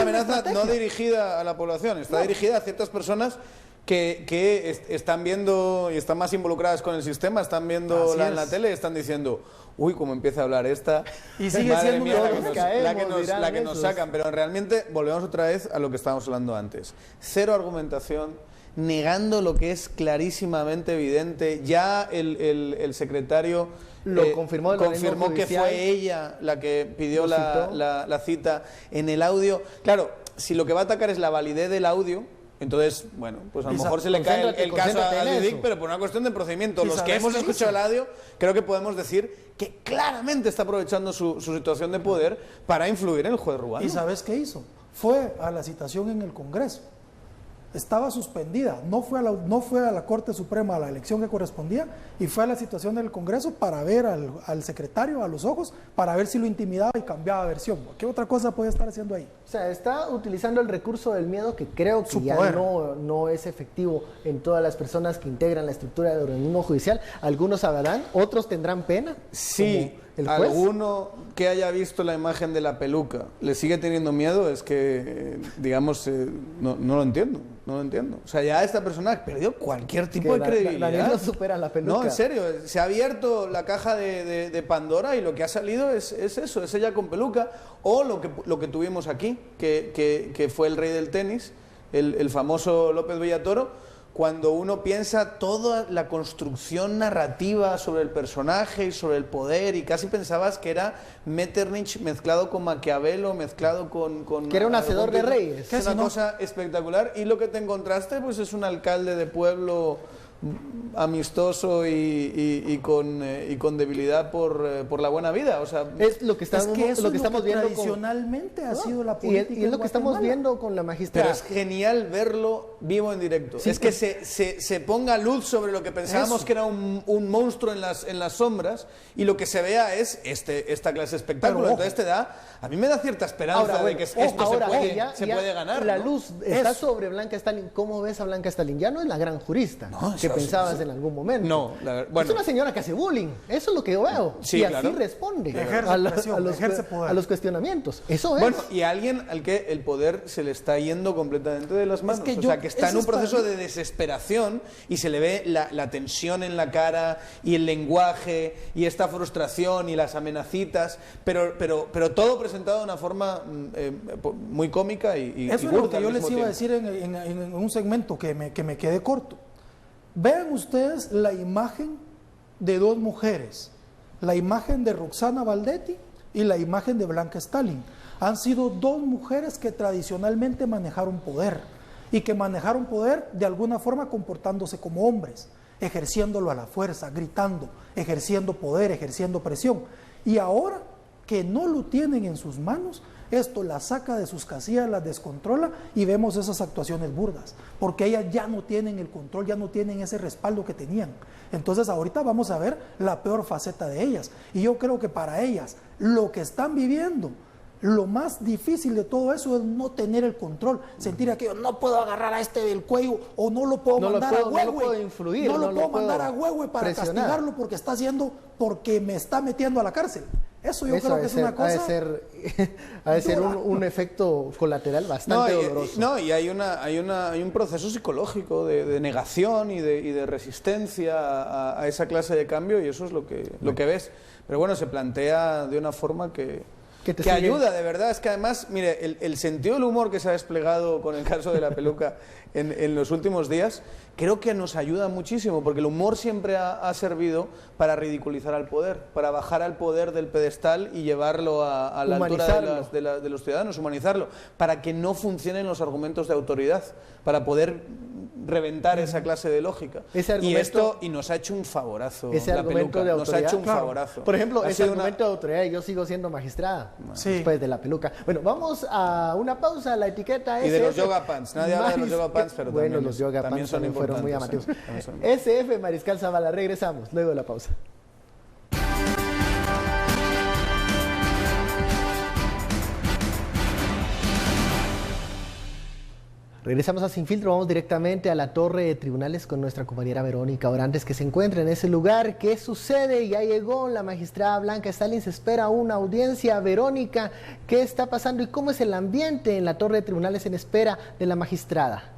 amenaza no dirigida a la población, está dirigida a ciertas personas que están viendo y están más involucradas con el sistema, están viendo en la tele y están diciendo, uy, cómo empieza a hablar esta, y sigue siendo la que nos sacan. Pero realmente volvemos otra vez a lo que estábamos hablando antes. Cero argumentación, negando lo que es clarísimamente evidente. Ya el secretario lo confirmó que fue ella la que pidió la cita en el audio. Claro, si lo que va a atacar es la validez del audio, entonces, bueno, pues a lo mejor se le cae el caso a Didic, pero por una cuestión de procedimiento. Los que hemos escuchado el audio, creo que podemos decir que claramente está aprovechando su situación de poder para influir en el juez Ruano. ¿Y sabes qué hizo? Fue a la citación en el Congreso. Estaba suspendida, no fue a la Corte Suprema a la elección que correspondía y fue a la situación del Congreso para ver al secretario a los ojos, para ver si lo intimidaba y cambiaba versión. ¿Qué otra cosa puede estar haciendo ahí? O sea, está utilizando el recurso del miedo, que creo que ya no es efectivo en todas las personas que integran la estructura del organismo judicial. Algunos sabrán, otros tendrán pena. Sí, alguno que haya visto la imagen de la peluca le sigue teniendo miedo, es que, digamos, no lo entiendo. No lo entiendo. O sea, ya esta persona perdió cualquier tipo de credibilidad. Nadie no supera la peluca. No, en serio. Se ha abierto la caja de Pandora y lo que ha salido es eso, es ella con peluca. O lo que tuvimos aquí, que fue el rey del tenis, el famoso López Bellatoro. Cuando uno piensa toda la construcción narrativa sobre el personaje y sobre el poder, y casi pensabas que era Metternich mezclado con Maquiavelo, mezclado con que era un hacedor de reyes. Es una cosa espectacular, y lo que te encontraste pues es un alcalde de pueblo amistoso y con debilidad por la buena vida. O sea, es lo que estamos viendo tradicionalmente ha sido la política y es lo que estamos viendo con la magistrada. Pero es genial verlo vivo en directo. Sí, es que se ponga luz sobre lo que pensábamos que era un monstruo en las sombras, y lo que se vea es esta clase de espectáculo. Entonces a mí me da cierta esperanza de que esto se puede ganar. La luz está sobre Blanca Stalin. ¿Cómo ves a Blanca Stalin? Ya no es la gran jurista que que pensabas en algún momento. No, bueno. Es una señora que hace bullying, eso es lo que yo veo. Sí, y claro. así responde ejerce poder. a los cuestionamientos. Eso es. Bueno, y a alguien al que el poder se le está yendo completamente de las manos. O sea, que está en un proceso de desesperación y se le ve la tensión en la cara y el lenguaje y esta frustración y las amenacitas, pero todo presentado de una forma muy cómica y eso es lo que yo les iba a decir en un segmento que me quedé corto. Vean ustedes la imagen de dos mujeres, la imagen de Roxana Valdetti y la imagen de Blanca Stalin. Han sido dos mujeres que tradicionalmente manejaron poder y que manejaron poder de alguna forma comportándose como hombres, ejerciéndolo a la fuerza, gritando, ejerciendo poder, ejerciendo presión. Y ahora que no lo tienen en sus manos, esto las saca de sus casillas, las descontrola y vemos esas actuaciones burdas, porque ellas ya no tienen el control, ya no tienen ese respaldo que tenían. Entonces ahorita vamos a ver la peor faceta de ellas. Y yo creo que para ellas, lo que están viviendo, lo más difícil de todo eso es no tener el control, sentir aquello, no puedo agarrar a este del cuello o no lo puedo mandar a Huehue, no lo puedo influir, no lo puedo mandar a Huehue para presionar. castigarlo porque me está metiendo a la cárcel. Eso yo creo que es una cosa... Ha de ser un efecto colateral bastante doloroso. No, y hay un proceso psicológico de negación y de resistencia a esa clase de cambio, y eso es lo que ves. Pero bueno, se plantea de una forma que ayuda, de verdad. Es que además, mire, el sentido del humor que se ha desplegado con el caso de la peluca en los últimos días, creo que nos ayuda muchísimo, porque el humor siempre ha servido para ridiculizar al poder, para bajar al poder del pedestal y llevarlo a la altura de los ciudadanos, humanizarlo, para que no funcionen los argumentos de autoridad, para poder reventar esa clase de lógica. Y nos ha hecho un favorazo. Ese la argumento peluca. de autoridad. Nos ha hecho un favorazo. Por ejemplo, ese argumento de autoridad, yo sigo siendo magistrada después de la peluca. Bueno, vamos a una pausa, la etiqueta y de los yoga pants. Nadie habla de los yoga pants, pero bueno, también, los yoga también pants son importantes. Fueron muy llamativos. SF Mariscal Zavala, regresamos luego de la pausa. Regresamos a Sin Filtro, vamos directamente a la torre de tribunales con nuestra compañera Verónica Orantes, que se encuentra en ese lugar. ¿Qué sucede? Ya llegó la magistrada Blanca Stalin, se espera una audiencia. Verónica, ¿qué está pasando y cómo es el ambiente en la torre de tribunales en espera de la magistrada?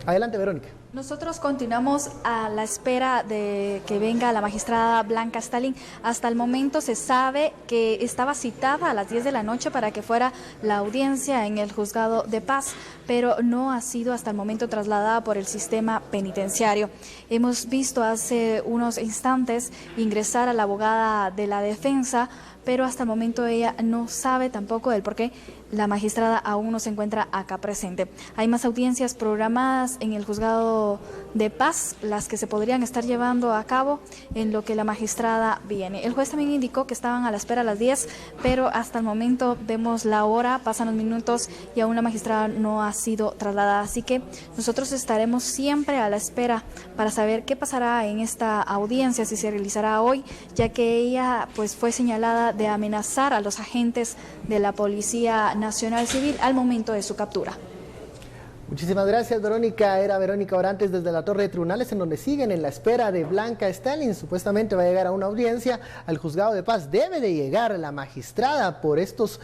Adelante, Verónica. Nosotros continuamos a la espera de que venga la magistrada Blanca Stalin. Hasta el momento se sabe que estaba citada a las 10 de la noche para que fuera la audiencia en el juzgado de paz, pero no ha sido hasta el momento trasladada por el sistema penitenciario. Hemos visto hace unos instantes ingresar a la abogada de la defensa, pero hasta el momento ella no sabe tampoco del por qué la magistrada aún no se encuentra acá presente. Hay más audiencias programadas en el juzgado de paz, las que se podrían estar llevando a cabo en lo que la magistrada viene. El juez también indicó que estaban a la espera a las 10, pero hasta el momento vemos la hora, pasan los minutos y aún la magistrada no ha sido trasladada. Así que nosotros estaremos siempre a la espera para saber qué pasará en esta audiencia, si se realizará hoy, ya que ella pues fue señalada de amenazar a los agentes de la Policía Nacional Civil al momento de su captura. Muchísimas gracias, Verónica. Era Verónica Orantes desde la torre de tribunales, en donde siguen en la espera de Blanca Stalin. Supuestamente va a llegar a una audiencia al juzgado de paz. Debe de llegar la magistrada por estas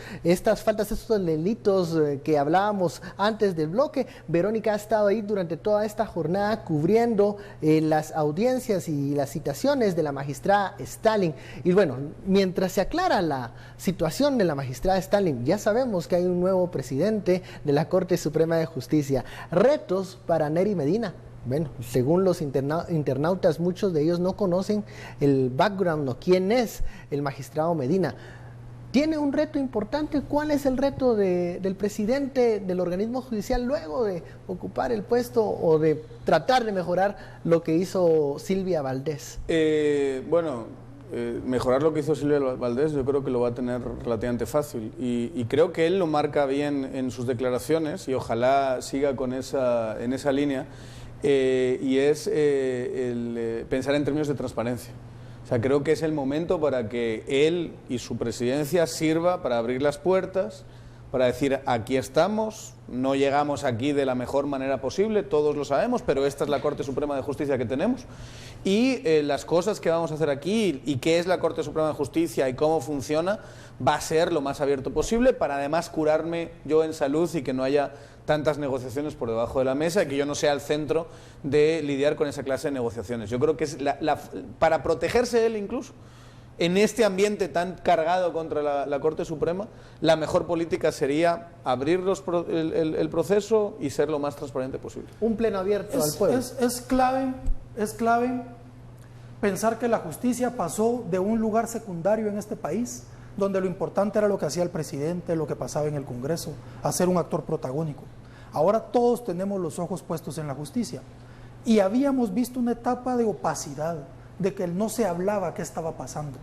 faltas, estos delitos que hablábamos antes del bloque. Verónica ha estado ahí durante toda esta jornada cubriendo las audiencias y las citaciones de la magistrada Stalin. Y bueno, mientras se aclara la situación de la magistrada Stalin, ya sabemos que hay un nuevo presidente de la Corte Suprema de Justicia. Retos para Nery Medina. Bueno, según los internautas, muchos de ellos no conocen el background o quién es el magistrado Medina. Tiene un reto importante. ¿Cuál es el reto del presidente del organismo judicial luego de ocupar el puesto o de tratar de mejorar lo que hizo Silvia Valdés? Mejorar lo que hizo Silvia Valdés yo creo que lo va a tener relativamente fácil y creo que él lo marca bien en sus declaraciones y ojalá siga en esa línea y es pensar en términos de transparencia. O sea, creo que es el momento para que él y su presidencia sirva para abrir las puertas, para decir aquí estamos, no llegamos aquí de la mejor manera posible, todos lo sabemos, pero esta es la Corte Suprema de Justicia que tenemos y las cosas que vamos a hacer aquí y qué es la Corte Suprema de Justicia y cómo funciona va a ser lo más abierto posible para además curarme yo en salud y que no haya tantas negociaciones por debajo de la mesa y que yo no sea el centro de lidiar con esa clase de negociaciones. Yo creo que es para protegerse él incluso, en este ambiente tan cargado contra la Corte Suprema, la mejor política sería abrir el proceso y ser lo más transparente posible. Un pleno abierto al pueblo. Es clave pensar que la justicia pasó de un lugar secundario en este país, donde lo importante era lo que hacía el presidente, lo que pasaba en el Congreso, a ser un actor protagónico. Ahora todos tenemos los ojos puestos en la justicia y habíamos visto una etapa de opacidad, de que no se hablaba qué estaba pasando.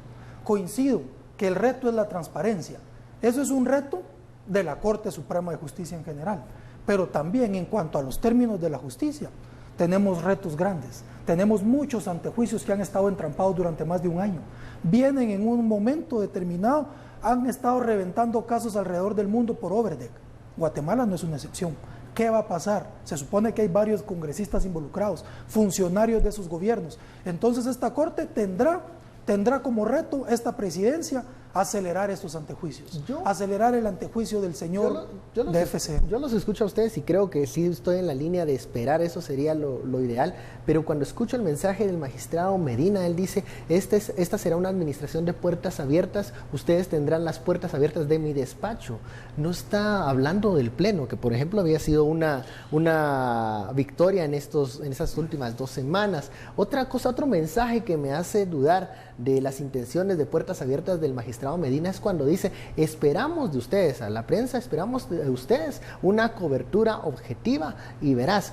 Coincido que el reto es la transparencia. Eso es un reto de la Corte Suprema de Justicia en general, pero también en cuanto a los términos de la justicia, tenemos retos grandes. Tenemos muchos antejuicios que han estado entrampados durante más de un año. Vienen en un momento determinado, han estado reventando casos alrededor del mundo por Overdeck. Guatemala no es una excepción. ¿Qué va a pasar? Se supone que hay varios congresistas involucrados, funcionarios de sus gobiernos. Entonces esta Corte tendrá como reto esta presidencia acelerar estos antejuicios, acelerar el antejuicio del señor de FC. Yo los escucho a ustedes y creo que sí estoy en la línea de esperar, eso sería lo ideal, pero cuando escucho el mensaje del magistrado Medina, él dice, esta será una administración de puertas abiertas, ustedes tendrán las puertas abiertas de mi despacho. No está hablando del Pleno, que por ejemplo había sido una victoria en esas últimas 2 semanas. Otra cosa, otro mensaje que me hace dudar de las intenciones de puertas abiertas del magistrado Medina es cuando dice, esperamos de ustedes, a la prensa, esperamos de ustedes una cobertura objetiva y veraz.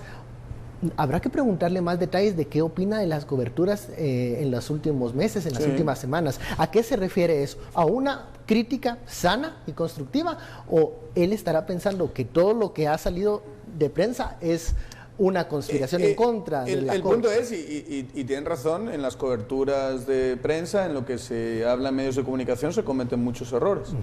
Habrá que preguntarle más detalles de qué opina de las coberturas en los últimos meses, en las últimas semanas. ¿A qué se refiere eso? ¿A una crítica sana y constructiva? ¿O él estará pensando que todo lo que ha salido de prensa es una conspiración en contra de la Corte? El punto es, y tienen razón, en las coberturas de prensa, en lo que se habla en medios de comunicación, se cometen muchos errores.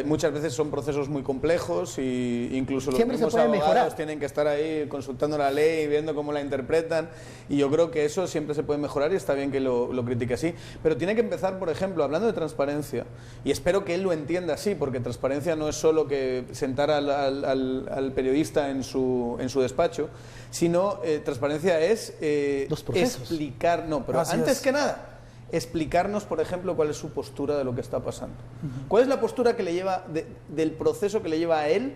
Muchas veces son procesos muy complejos y incluso los mismos abogados tienen que estar ahí consultando la ley y viendo cómo la interpretan, y yo creo que eso siempre se puede mejorar y está bien que lo critique así, pero tiene que empezar, por ejemplo, hablando de transparencia, y espero que él lo entienda así, porque transparencia no es solo que sentar al periodista en su despacho, sino transparencia es explicar, antes que nada, explicarnos, por ejemplo, cuál es su postura de lo que está pasando. ¿Cuál es la postura que le lleva, del proceso que le lleva a él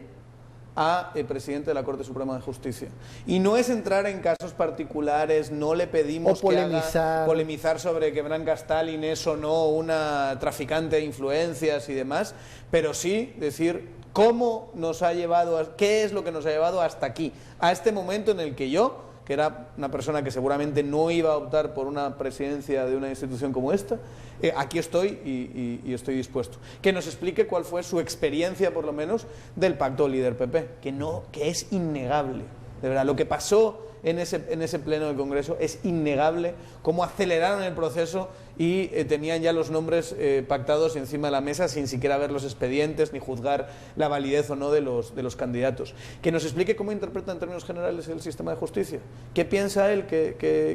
a el presidente de la Corte Suprema de Justicia? Y no es entrar en casos particulares, no le pedimos polemizar sobre que Blanca Stalin es o no una traficante de influencias y demás, pero sí decir cómo nos ha llevado, qué es lo que nos ha llevado hasta aquí, a este momento en el que yo, que era una persona que seguramente no iba a optar por una presidencia de una institución como esta, aquí estoy y estoy dispuesto. Que nos explique cuál fue su experiencia, por lo menos, del pacto líder-PP, que es innegable. De verdad, lo que pasó en ese pleno del Congreso es innegable, cómo aceleraron el proceso y tenían ya los nombres pactados encima de la mesa sin siquiera ver los expedientes ni juzgar la validez o no de los candidatos. Que nos explique cómo interpreta en términos generales el sistema de justicia, qué piensa él,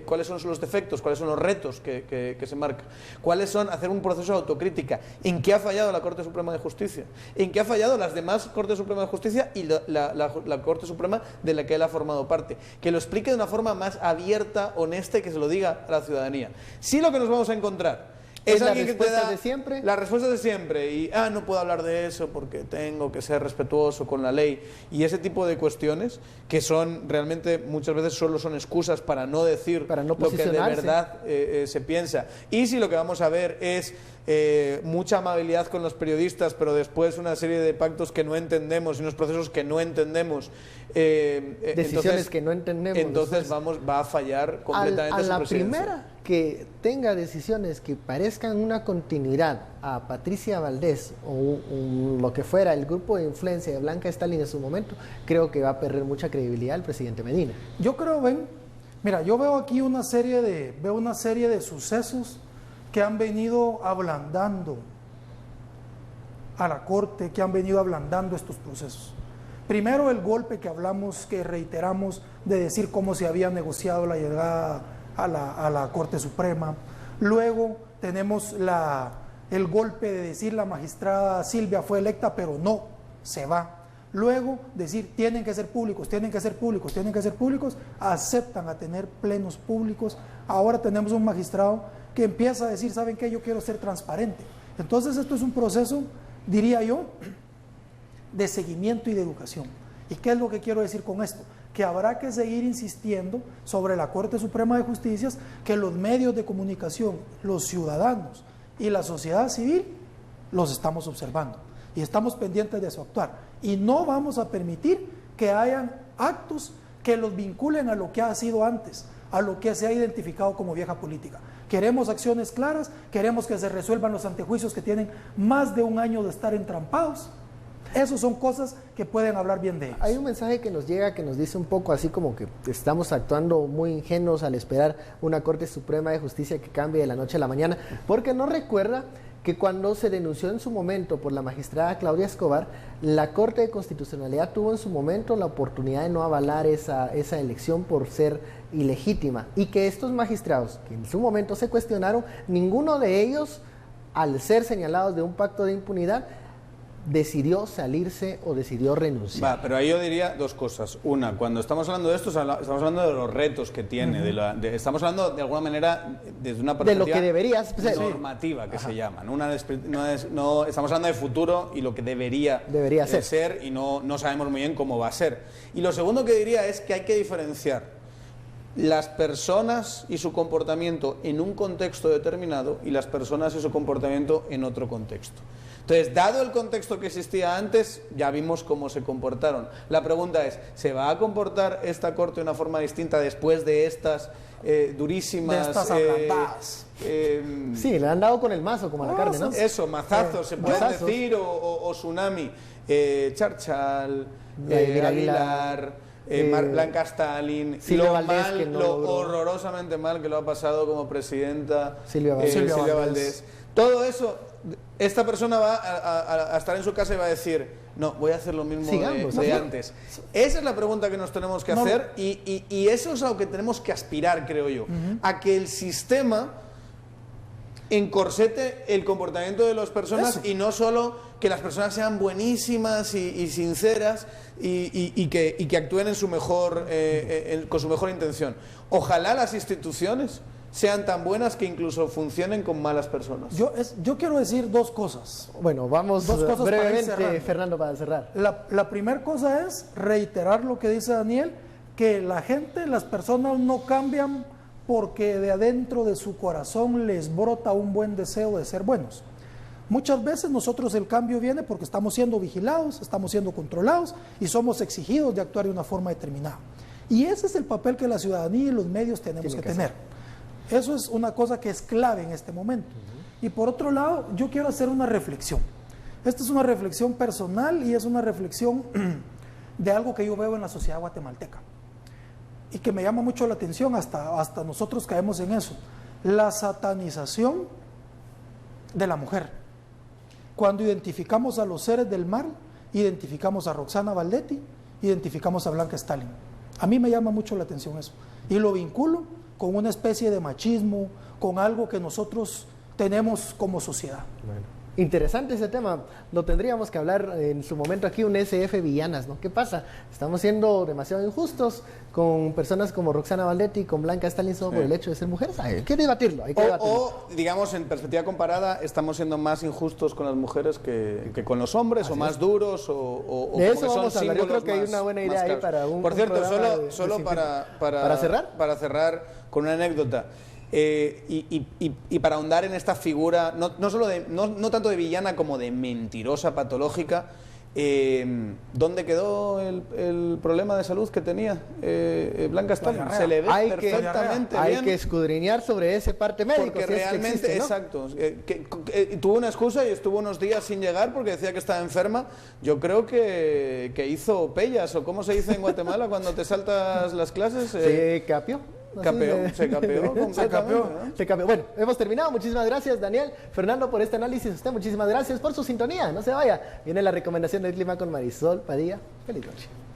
cuáles son los defectos, cuáles son los retos que se marcan, cuáles son, hacer un proceso de autocrítica, en qué ha fallado la Corte Suprema de Justicia, en qué ha fallado las demás Cortes Supremas de Justicia y la Corte Suprema de la que él ha formado parte, que lo explique de una forma más abierta, honesta y que se lo diga a la ciudadanía. Si lo que nos vamos a encontrar es alguien que te da de siempre, la respuesta de siempre y no puedo hablar de eso porque tengo que ser respetuoso con la ley y ese tipo de cuestiones que son realmente muchas veces solo son excusas para no decir lo que de verdad se piensa. Y si lo que vamos a ver es mucha amabilidad con los periodistas, pero después una serie de pactos que no entendemos y unos procesos que no entendemos, decisiones que no entendemos, entonces va a fallar completamente a la su presidencia. Primera que tenga decisiones que parezcan una continuidad a Patricia Valdés o lo que fuera el grupo de influencia de Blanca Stalin en su momento, creo que va a perder mucha credibilidad el presidente Medina. Yo creo, yo veo aquí una serie de sucesos que han venido ablandando a la Corte, que han venido ablandando estos procesos. Primero, el golpe que hablamos, que reiteramos, de decir cómo se había negociado la llegada a la Corte Suprema. Luego tenemos el golpe de decir la magistrada Silvia fue electa, pero no, se va. Luego decir tienen que ser públicos, tienen que ser públicos, tienen que ser públicos, aceptan a tener plenos públicos. Ahora tenemos un magistrado que empieza a decir, ¿saben qué? Yo quiero ser transparente. Entonces esto es un proceso, diría yo, de seguimiento y de educación. ¿Y qué es lo que quiero decir con esto? Que habrá que seguir insistiendo sobre la Corte Suprema de Justicia, que los medios de comunicación, los ciudadanos y la sociedad civil los estamos observando y estamos pendientes de su actuar. Y no vamos a permitir que hayan actos que los vinculen a lo que ha sido antes, a lo que se ha identificado como vieja política. Queremos acciones claras, queremos que se resuelvan los antejuicios que tienen más de un año de estar entrampados. Esas son cosas que pueden hablar bien de ellos. Hay un mensaje que nos llega que nos dice un poco así como que estamos actuando muy ingenuos al esperar una Corte Suprema de Justicia que cambie de la noche a la mañana, porque no recuerda que cuando se denunció en su momento por la magistrada Claudia Escobar, la Corte de Constitucionalidad tuvo en su momento la oportunidad de no avalar esa elección por ser ilegítima, y que estos magistrados que en su momento se cuestionaron, ninguno de ellos, al ser señalados de un pacto de impunidad, decidió salirse o decidió renunciar. Pero ahí yo diría dos cosas. Una, cuando estamos hablando de esto, estamos hablando de los retos que tiene, estamos hablando de alguna manera desde una perspectiva de lo que deberías normativa que se llama. No estamos hablando de futuro y lo que debería ser y no sabemos muy bien cómo va a ser. Y lo segundo que diría es que hay que diferenciar las personas y su comportamiento en un contexto determinado y las personas y su comportamiento en otro contexto. Entonces, dado el contexto que existía antes, ya vimos cómo se comportaron. La pregunta es, ¿se va a comportar esta Corte de una forma distinta después de estas durísimas... De estas ablandadas? Sí, le han dado con el mazo, como a la carne, ¿no? Eso, mazazos, se puede decir, o tsunami. Charchal, Aguilar... Blanca Stalin, Silvia Valdés, lo horrorosamente mal que lo ha pasado como presidenta Silvia Valdés. Todo eso, esta persona va a estar en su casa y va a decir, no, voy a hacer lo mismo de antes. Esa es la pregunta que nos tenemos que hacer y eso es a lo que tenemos que aspirar, creo yo, a que el sistema encorsete el comportamiento de las personas y no solo que las personas sean buenísimas y sinceras y que actúen en su mejor, con su mejor intención. Ojalá las instituciones sean tan buenas que incluso funcionen con malas personas. Yo quiero decir dos cosas. Bueno, vamos brevemente, Fernando, para cerrar. La primera cosa es reiterar lo que dice Daniel, que la gente, las personas no cambian porque de adentro de su corazón les brota un buen deseo de ser buenos. Muchas veces nosotros el cambio viene porque estamos siendo vigilados, estamos siendo controlados y somos exigidos de actuar de una forma determinada. Y ese es el papel que la ciudadanía y los medios tenemos que tener. Eso es una cosa que es clave en este momento. Y por otro lado, yo quiero hacer una reflexión. Esta es una reflexión personal y es una reflexión de algo que yo veo en la sociedad guatemalteca y que me llama mucho la atención, hasta nosotros caemos en eso. La satanización de la mujer. Cuando identificamos a los seres del mal, identificamos a Roxana Valdetti, identificamos a Blanca Stalin. A mí me llama mucho la atención eso. Y lo vinculo con una especie de machismo, con algo que nosotros tenemos como sociedad. Bueno, interesante ese tema, lo tendríamos que hablar en su momento aquí, un SF Villanas, ¿no? ¿Qué pasa? Estamos siendo demasiado injustos con personas como Roxana Valdetti y con Blanca Stalin solo por el hecho de ser mujeres. Hay que debatirlo, O, digamos, en perspectiva comparada, estamos siendo más injustos con las mujeres que con los hombres, o más duros, o de eso vamos a hablar. Yo creo que hay una buena idea ahí para un... Por cierto, solo para cerrar con una anécdota. Y para ahondar en esta figura, no tanto de villana como de mentirosa patológica, ¿dónde quedó el problema de salud que tenía Blanca Stalin? Se le ve perfectamente bien. Hay que escudriñar sobre ese parte médico. Porque realmente, exacto, tuvo una excusa y estuvo unos días sin llegar porque decía que estaba enferma. Yo creo que hizo pellas, o ¿cómo se dice en Guatemala cuando te saltas las clases? Se capió. Se capeó completamente. Se capeó. Bueno, hemos terminado. Muchísimas gracias, Daniel, Fernando, por este análisis. Usted, muchísimas gracias por su sintonía. No se vaya. Viene la recomendación del clima con Marisol Padilla. Feliz noche.